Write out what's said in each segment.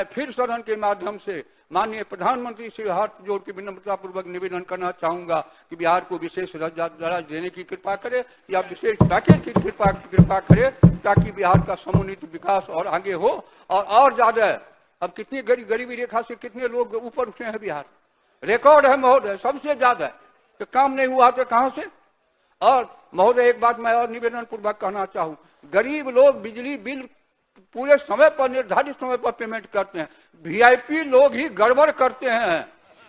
फिर सदन के माध्यम से माननीय प्रधानमंत्री से हाथ जोड़ के विनम्रता पूर्वक निवेदन करना चाहूंगा कि बिहार को विशेष दर्जा देने की कृपा करे या विशेष पैकेज की कृपा करे ताकि बिहार का समुन्नत विकास और आगे हो और ज्यादा। अब कितनी गरीबी रेखा से कितने लोग ऊपर उठे हैं, बिहार रिकॉर्ड है महोदय, सबसे ज्यादा। तो काम नहीं हुआ तो कहां से। और महोदय एक बात मैं और निवेदन पूर्वक कहना चाहूँ, गरीब लोग बिजली बिल पूरे समय पर, निर्धारित समय पर पेमेंट करते हैं, वीआईपी लोग ही गड़बड़ करते हैं।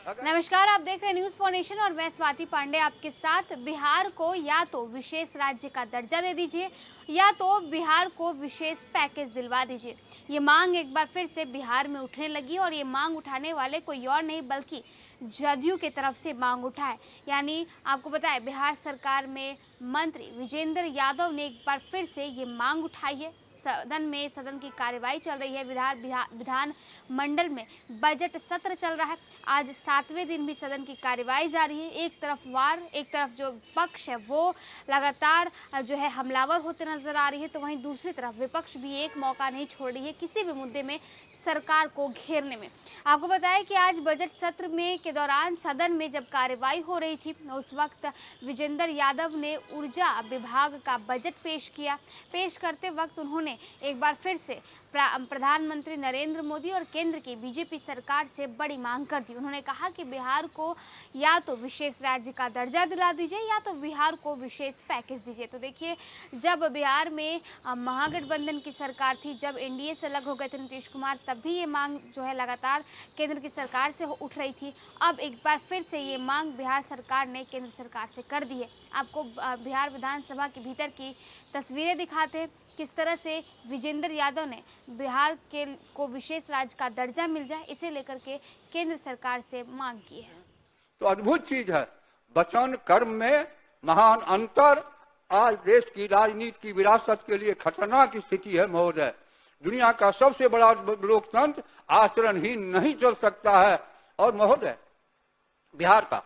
नमस्कार, आप देख रहे हैं न्यूज फॉर नेशन और मैं स्वाति पांडे आपके साथ। बिहार को या तो विशेष राज्य का दर्जा दे दीजिए या तो बिहार को विशेष पैकेज दिलवा दीजिए। ये मांग एक बार फिर से बिहार में उठने लगी और ये मांग उठाने वाले कोई और नहीं बल्कि जदयू के तरफ से मांग उठाए। यानी आपको बताएं, बिहार सरकार में मंत्री विजेंद्र यादव ने एक बार फिर से ये मांग उठाई है। सदन की कार्यवाही चल रही है। विधान मंडल में बजट सत्र चल रहा है। आज 7वें दिन भी सदन की कार्यवाही जारी है। एक तरफ जो पक्ष है वो लगातार जो है हमलावर होते नजर आ रही है, तो वहीं दूसरी तरफ विपक्ष भी एक मौका नहीं छोड़ रही है किसी भी मुद्दे में सरकार को घेरने में। आपको बताया कि आज बजट सत्र में के दौरान सदन में जब कार्यवाही हो रही थी, उस वक्त विजेंद्र यादव ने ऊर्जा विभाग का बजट पेश करते वक्त उन्होंने एक बार फिर से प्रधानमंत्री नरेंद्र मोदी और केंद्र की बीजेपी सरकार से बड़ी मांग कर दी। उन्होंने कहा कि बिहार को या तो विशेष राज्य का दर्जा दिला दीजिए या तो बिहार को विशेष पैकेज दीजिए। तो देखिए, जब बिहार में महागठबंधन की सरकार थी, जब एनडीए से अलग हो गए थे नीतीश कुमार, तब भी ये मांग जो है लगातार केंद्र की सरकार से उठ रही थी। अब एक बार फिर से ये मांग बिहार सरकार ने केंद्र सरकार से कर दी है। आपको बिहार विधानसभा के भीतर की तस्वीरें दिखाते हैं, किस तरह से विजेंद्र यादव ने बिहार को विशेष राज्य का दर्जा मिल जाए, इसे लेकर के केंद्र सरकार से मांग की है। तो अद्भुत चीज है, वचन कर्म में महान अंतर। आज देश की राजनीति की विरासत के लिए खतरनाक स्थिति है महोदय। दुनिया का सबसे बड़ा लोकतंत्र आचरणहीन नहीं चल सकता है। और महोदय, बिहार का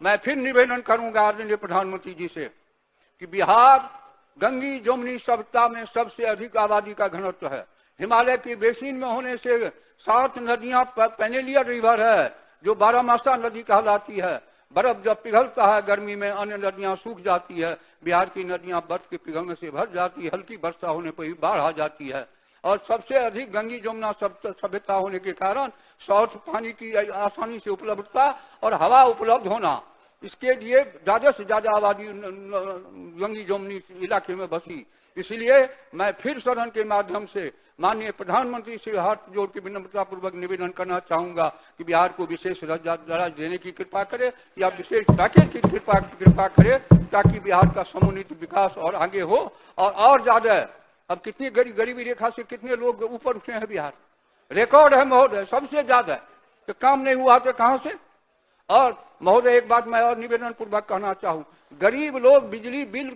मैं फिर निवेदन करूंगा आदरणीय प्रधानमंत्री जी से कि बिहार गंगी जमुनी सभ्यता में सबसे अधिक आबादी का घनत्व है। हिमालय की बेसिन में होने से 7 नदियां पेनेलियर रिवर है जो 12मासा नदी कहलाती है। बर्फ जब पिघलता है गर्मी में, अन्य नदियां सूख जाती है। बिहार की नदियां बर्फ के पिघलने से भर जाती है, हल्की वर्षा होने पर ही बाढ़ आ जाती है। और सबसे अधिक गंगी जमुना सभ्यता होने के कारण साउथ पानी की आसानी से उपलब्धता और हवा उपलब्ध होना, इसके लिए ज्यादा से ज्यादा आबादी गंगी जमुनी इलाके में बसी। इसलिए मैं फिर सदन के माध्यम से माननीय प्रधानमंत्री से हाथ जोड़ के विनम्रता पूर्वक निवेदन करना चाहूंगा कि बिहार को विशेष दर्जा देने की कृपा करे या विशेष पैकेज की कृपा करे ताकि बिहार का समुन्नत विकास और आगे हो और ज्यादा। अब कितनी गरीबी रेखा से कितने लोग ऊपर उठे हैं, बिहार रिकॉर्ड है महोदय, सबसे ज्यादा। तो काम नहीं हुआ तो कहां से। और महोदय एक बात मैं और निवेदन पूर्वक कहना चाहूँ, गरीब लोग बिजली बिल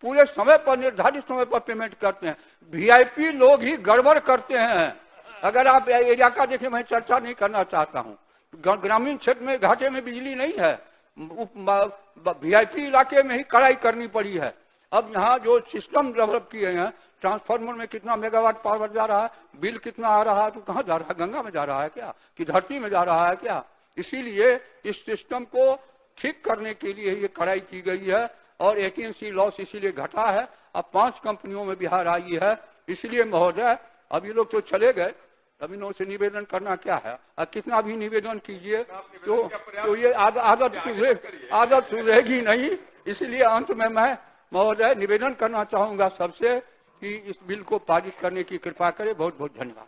पूरे समय पर, निर्धारित समय पर पेमेंट करते हैं, वीआईपी लोग ही गड़बड़ करते हैं। अगर आप एरिया का देखें, मैं चर्चा नहीं करना चाहता हूँ, ग्रामीण क्षेत्र में घाटे में बिजली नहीं है, वीआईपी इलाके में ही कड़ाई करनी पड़ी है। अब यहाँ जो सिस्टम डेवलप किए हैं, ट्रांसफार्मर में कितना मेगावाट पावर जा रहा है, बिल कितना आ रहा है, तो कहाँ जा रहा है, गंगा में जा रहा है क्या कि धरती में जा रहा है क्या। इसीलिए इस सिस्टम को ठीक करने के लिए ये कड़ाई की गई है और एटीएनसी लॉस इसीलिए घटा है। अब 5 कंपनियों में बिहार आई है। इसलिए महोदय, अब ये लोग तो चले गए, अब इन्हों से निवेदन करना क्या है, कितना भी निवेदन कीजिए तो ये आदत सुधरेगी नहीं। इसलिए अंत में मैं महोदय निवेदन करना चाहूंगा सबसे कि इस बिल को पारित करने की कृपा करें। बहुत बहुत धन्यवाद।